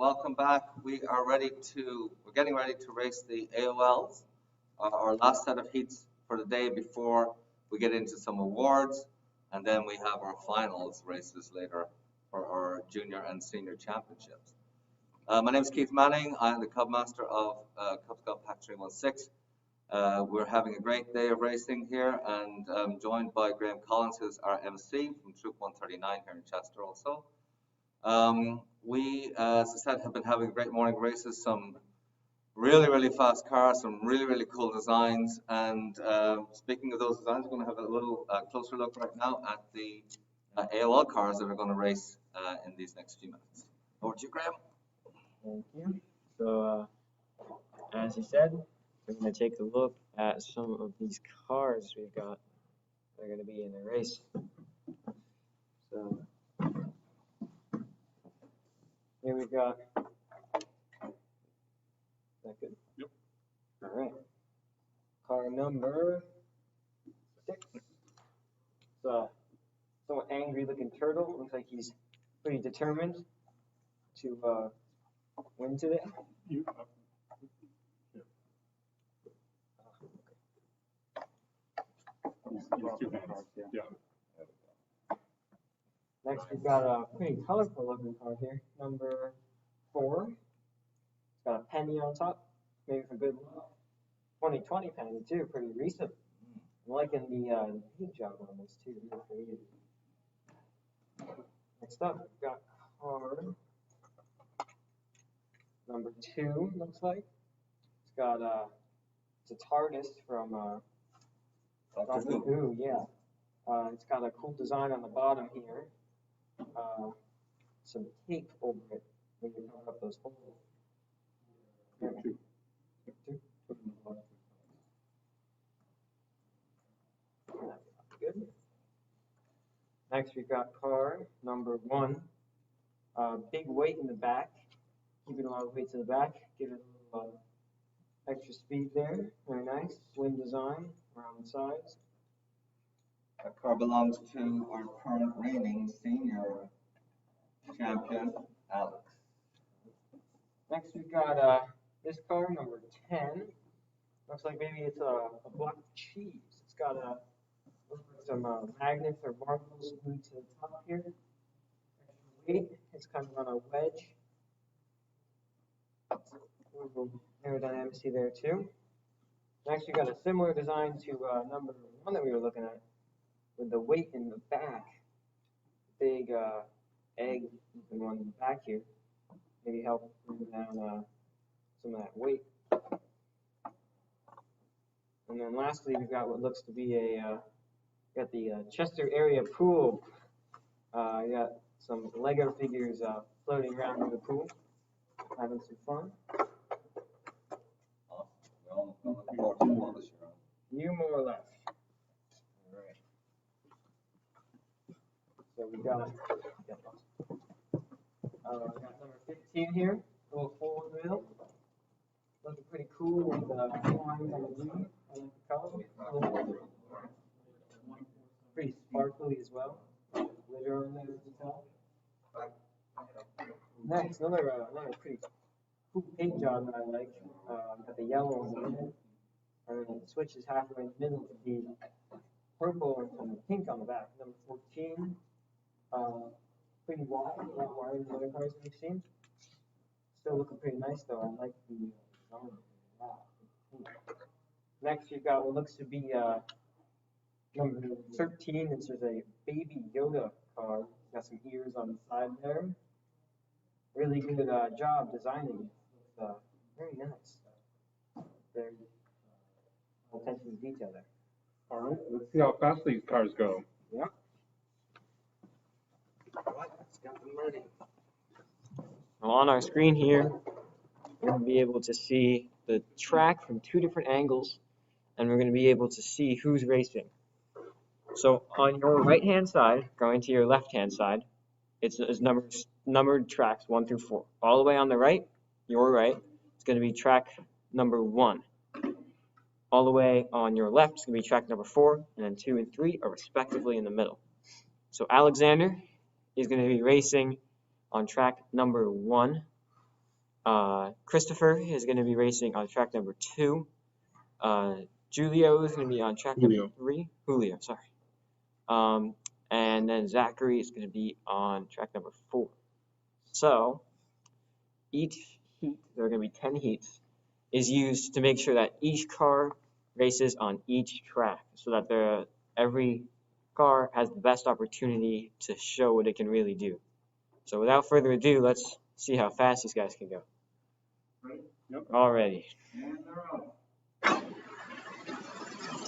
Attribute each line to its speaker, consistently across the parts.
Speaker 1: welcome back. We're getting ready to race the AOLs, our last set of heats for the day before we get into some awards, and then we have our finals races later for our junior and senior championships. My name is Keith Manning. I'm the Cub Master of Cub Scout Pack 316. We're having a great day of racing here, and I'm joined by Graham Collins, who's our MC from Troop 139 here in Chester also. We, as I said, have been having great morning races, some really fast cars, some really cool designs. And speaking of those designs, we're going to have a little closer look right now at the AOL cars that are going to race in these next few minutes. Over to you, Graham.
Speaker 2: Thank you. So, as you said, we're going to take a look at some of these cars we've got that are going to be in the race. So, here we've got, is that good?
Speaker 3: Yep.
Speaker 2: All right. Car number 6. It's a somewhat angry looking turtle. Looks like he's pretty determined to win today.
Speaker 3: You, yeah.
Speaker 2: Next, we've got a pretty colorful looking car here, number 4. It's got a penny on top, maybe for good luck. 2020 penny too, pretty recent. I'm liking the paint job on this too. Next up, we've got car number 2. Looks like it's got it's a TARDIS from Doctor Who. Yeah. It's got a cool design on the bottom here. Some tape over it when you cover up those holes. Good. Next, we've got car number 1. Big weight in the back. Keeping a lot of weight to the back. Give it a little extra speed there. Very nice. Swing design around the sides.
Speaker 1: That car belongs to our current reigning senior champion, Alex.
Speaker 2: Next, we've got this car, number 10. Looks like maybe it's a block of cheese. It's got some magnets or marbles glued to the top here. Weight. It's kind of on a wedge. Aerodynamics there too. Next, we got a similar design to number 1 that we were looking at, with the weight in the back. Big egg one in the back here. Maybe help bring down some of that weight. And then lastly, we've got what looks to be got the Chester area pool. You got some Lego figures floating around in the pool, having some fun. You more or less. All right. So we got number 15 here, a little forward wheel. Looking pretty cool with flying on the moon. I like the color. Pretty sparkly as well. Glitter on there as you tell. Next, another pretty cool paint job that I like. Got the yellow in the middle, and then it switches halfway in the middle to be purple and pink on the back. Number 14. Pretty wide, a lot wider than the other cars we've seen. Still looking pretty nice though. I like the design. Wow. Next, you've got what looks to be number 13. This is a Baby Yoda car. Got some ears on the side there. Really good job designing it. Very nice. Very attention to detail there.
Speaker 3: All right, let's see how fast these cars go.
Speaker 2: Yeah. Well, on our screen here, we're going to be able to see the track from 2 different angles, and we're going to be able to see who's racing. So on your right-hand side, going to your left-hand side, it's numbered tracks 1 through 4. All the way on the right, your right, it's going to be track number 1. All the way on your left, it's going to be track number 4, and then 2 and 3 are respectively in the middle. So Alexander is going to be racing on track number 1. Christopher is going to be racing on track number 2. Julio is going to be on track number 3. Julio, sorry. And then Zachary is going to be on track number 4. So each heat, there are going to be 10 heats, is used to make sure that each car races on each track, so that every car has the best opportunity to show what it can really do. So without further ado, let's see how fast these guys can go.
Speaker 3: Yep.
Speaker 2: Already.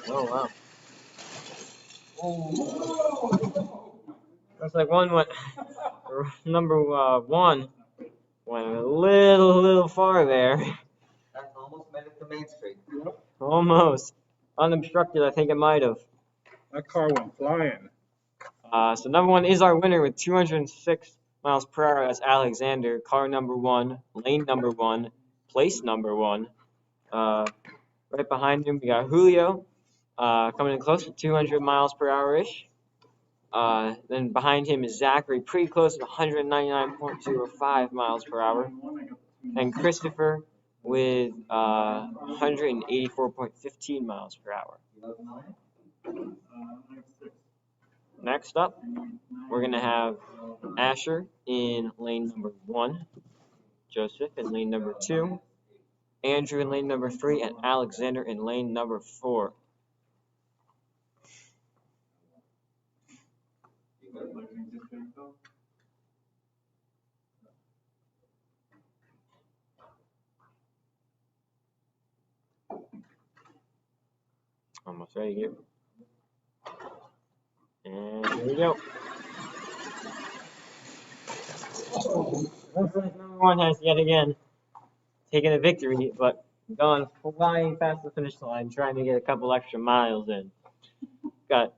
Speaker 2: Oh wow. Looks like number 1 went a little far there.
Speaker 1: That's almost made it to Main Street.
Speaker 2: Almost. Unobstructed, I think it might have.
Speaker 3: That car went flying.
Speaker 2: So number 1 is our winner with 206 miles per hour. That's Alexander. Car number 1, lane number 1, place number 1. Right behind him, we got Julio coming in close to 200 miles per hour-ish. Then behind him is Zachary, pretty close to 199.05 miles per hour. And Christopher with 184.15 miles per hour. Next up, we're going to have Asher in lane number 1, Joseph in lane number 2, Andrew in lane number 3, and Alexander in lane number 4. Almost ready here. And here we go. Looks like number 1 has yet again taken a victory, but gone flying past the finish line, trying to get a couple extra miles in. Got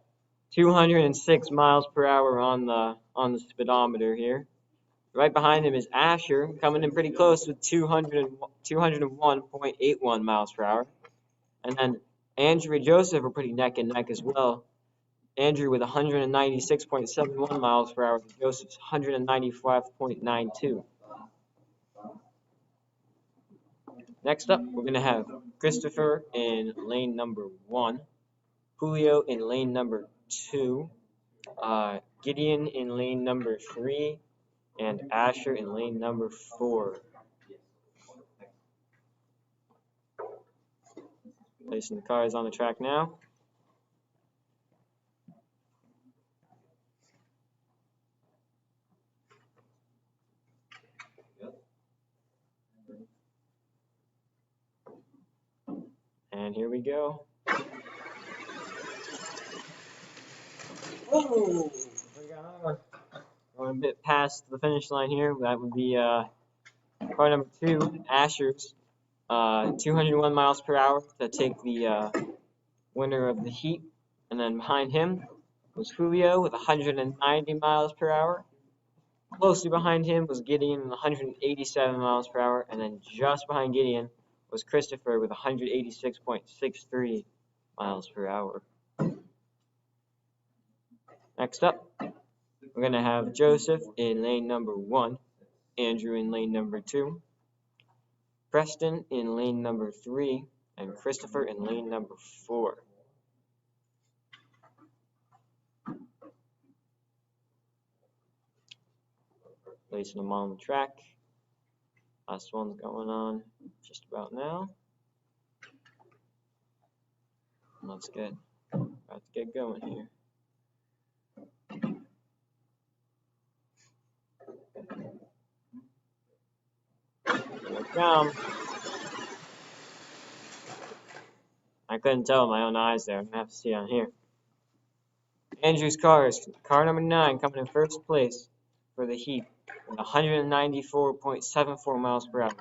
Speaker 2: 206 miles per hour on the speedometer here. Right behind him is Asher, coming in pretty close with 201.81 miles per hour. And then Andrew and Joseph are pretty neck and neck as well. Andrew with 196.71 miles per hour, and Joseph's 195.92. Next up, we're going to have Christopher in lane number 1, Julio in lane number 2, Gideon in lane number 3, and Asher in lane number 4. Placing the cars on the track now. And here we go. Oh, we got another one. Going a bit past the finish line here. That would be car number 2, Asher's, 201 miles per hour to take the winner of the heat. And then behind him was Julio with 190 miles per hour. Closely behind him was Gideon with 187 miles per hour. And then just behind Gideon was Christopher with 186.63 miles per hour. Next up, we're going to have Joseph in lane number 1, Andrew in lane number 2, Preston in lane number 3, and Christopher in lane number 4. Placing them on the track. Last one's going on just about now. Let's get about to get going here. Here they come. I couldn't tell with my own eyes there. I'm gonna have to see it on here. Andrew's car is car number 9, coming in first place for the heat with 194.74 miles per hour.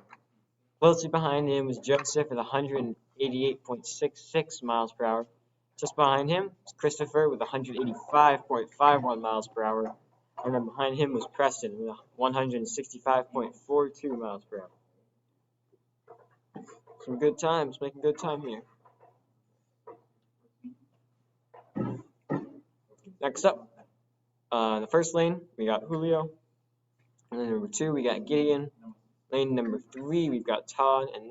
Speaker 2: Closely behind him was Joseph with 188.66 miles per hour. Just behind him was Christopher with 185.51 miles per hour. And then behind him was Preston with 165.42 miles per hour. Some good times, making good time here. Next up, the first lane, we got Julio. And then number 2, we got Gideon. Lane number 3, we've got Todd, and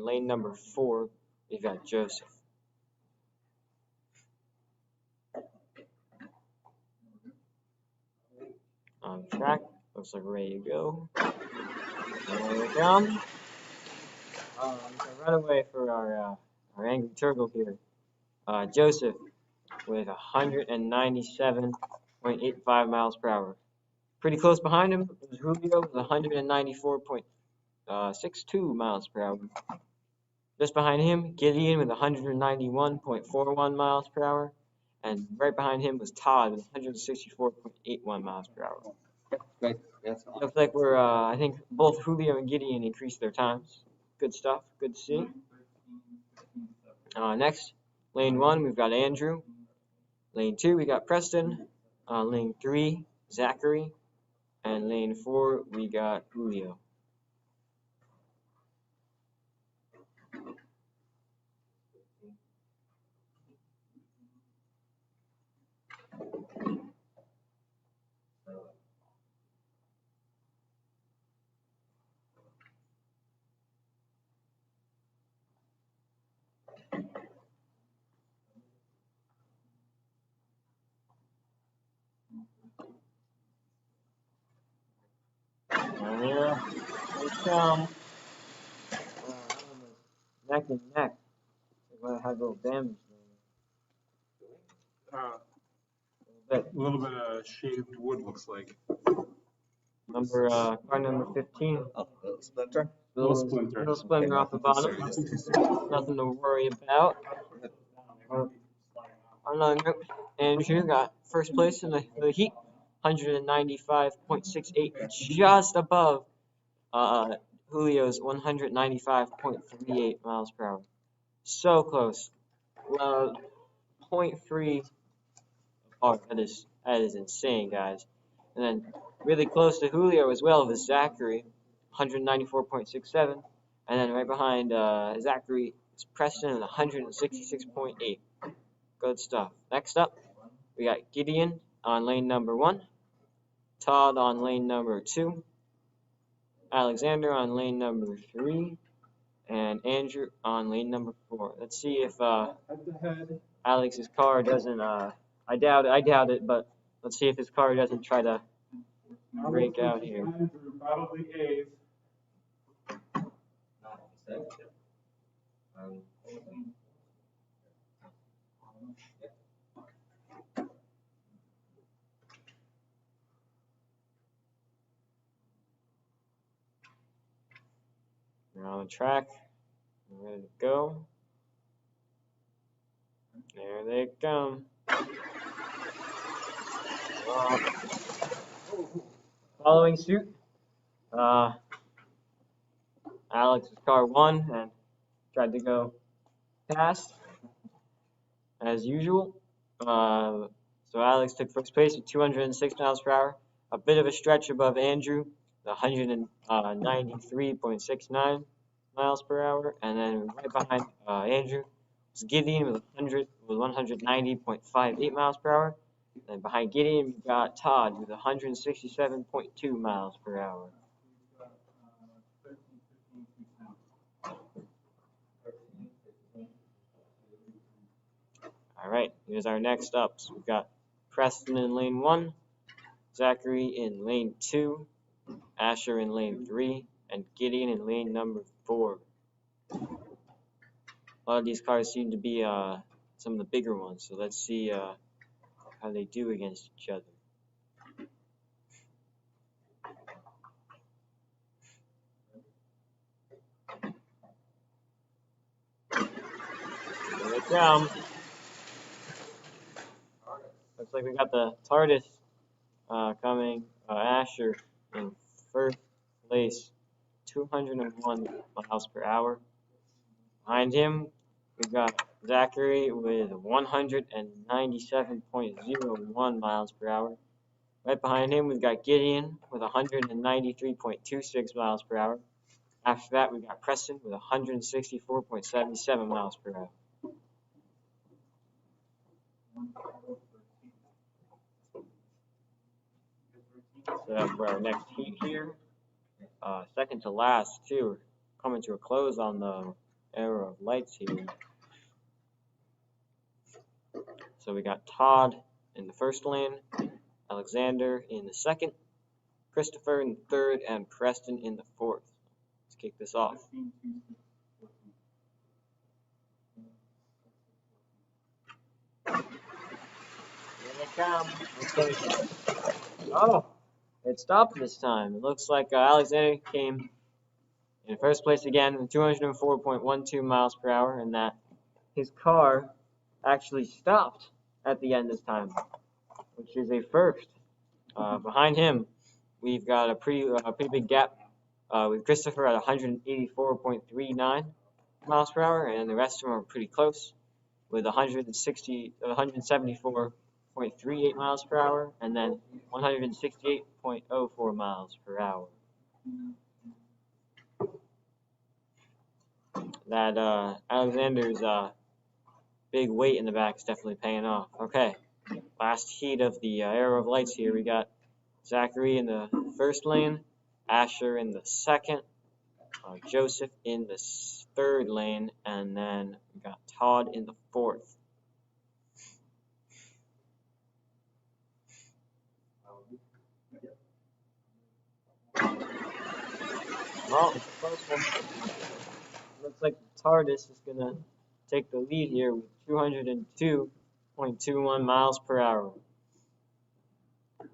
Speaker 2: lane number 4, we've got Joseph. On track, looks like we're ready to go. There we go. Right away for our angry turtle here. Joseph with 197.85 miles per hour. Pretty close behind him was Julio with 194.62 miles per hour. Just behind him, Gideon with 191.41 miles per hour. And right behind him was Todd with 164.81 miles per hour.
Speaker 1: Great. Yes.
Speaker 2: Looks like we're, I think both Julio and Gideon increased their times. Good stuff. Good to see. Next, lane 1, we've got Andrew. Lane 2, we got Preston. Lane 3, Zachary. And lane 4, we got Julio. And here they come. Neck and neck. They're going to have a little damage there.
Speaker 3: A little bit of shaved wood looks like.
Speaker 2: Car number 15.
Speaker 1: Oh, little splinter.
Speaker 3: Little splinter.
Speaker 2: Little splinter off the bottom. Nothing to worry about. Andrew got first place in the heat, 195.68, just above Julio's 195.38 miles per hour. So close. 0.3 apart. That is insane, guys. And then really close to Julio as well was Zachary, 194.67. And then right behind Zachary is Preston at 166.8. Good stuff. Next up, we got Gideon on lane number 1, Todd on lane number 2, Alexander on lane number 3, and Andrew on lane number 4. Let's see if Alex's car doesn't. I doubt it, but let's see if his car doesn't try to break out here.
Speaker 3: Probably A's.
Speaker 2: We're on the track. We're ready to go. There they come. Following suit. Alex's car won and tried to go past as usual. So Alex took first place at 206 miles per hour. A bit of a stretch above Andrew, 193.69 miles per hour, and then right behind Andrew was Gideon with 190.58 miles per hour. And behind Gideon, we got Todd with 167.2 miles per hour. All right, here's our next ups. We've got Preston in lane 1, Zachary in lane 2, Asher in lane 3, and Gideon in lane number 4. A lot of these cars seem to be some of the bigger ones, so let's see how they do against each other. Here they come. Looks like we got the TARDIS coming. Asher in first place, 201 miles per hour. Behind him, we've got Zachary with 197.01 miles per hour. Right behind him, we've got Gideon with 193.26 miles per hour. After that, we've got Preston with 164.77 miles per hour. So for our next heat here. second to last too. Coming to a close on the era of lights here. So we got Todd in the first lane, Alexander in the second, Christopher in the third, and Preston in the fourth. Let's kick this off. Here they come. Oh, it stopped this time. It looks like Alexander came in first place again with 204.12 miles per hour, and that his car actually stopped at the end this time, which is a first. Behind him, we've got a pretty big gap with Christopher at 184.39 miles per hour, and the rest of them are pretty close with 174.38 miles per hour, and then 168.04 miles per hour. That Alexander's big weight in the back is definitely paying off. Okay, last heat of the era of lights here. We got Zachary in the first lane, Asher in the second, Joseph in the third lane, and then we got Todd in the fourth. Well, it's a close one. Looks like the TARDIS is going to take the lead here with 202.21 miles per hour.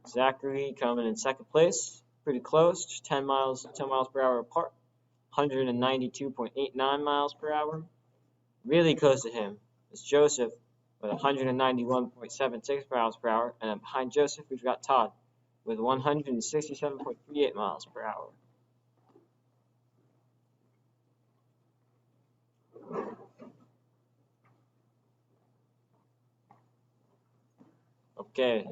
Speaker 2: Zachary coming in second place, pretty close, just 10 miles per hour apart, 192.89 miles per hour. Really close to him is Joseph with 191.76 miles per hour, and behind Joseph we've got Todd with 167.38 miles per hour. Okay,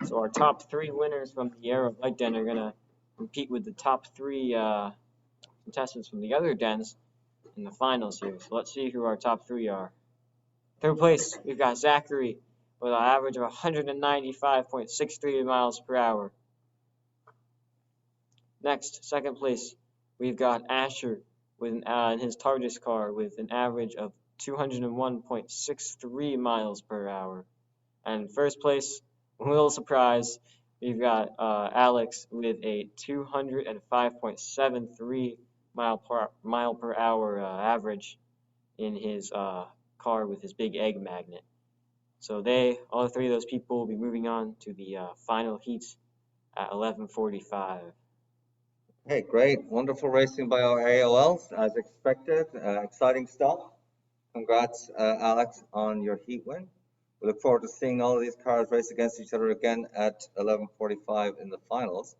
Speaker 2: so our top three winners from the era of Light Den are going to compete with the top three contestants from the other dens in the finals here. So let's see who our top three are. Third place, we've got Zachary with an average of 195.63 miles per hour. Next, second place, we've got Asher with in his TARDIS car with an average of 201.63 miles per hour. And first place, a little surprise, we've got Alex with a 205.73 mile per hour average in his car with his big egg magnet. So all three of those people will be moving on to the final heats at 11:45.
Speaker 1: Hey, great, wonderful racing by our AOLs, as expected. Exciting stuff. Congrats, Alex, on your heat win. We look forward to seeing all of these cars race against each other again at 11:45 in the finals.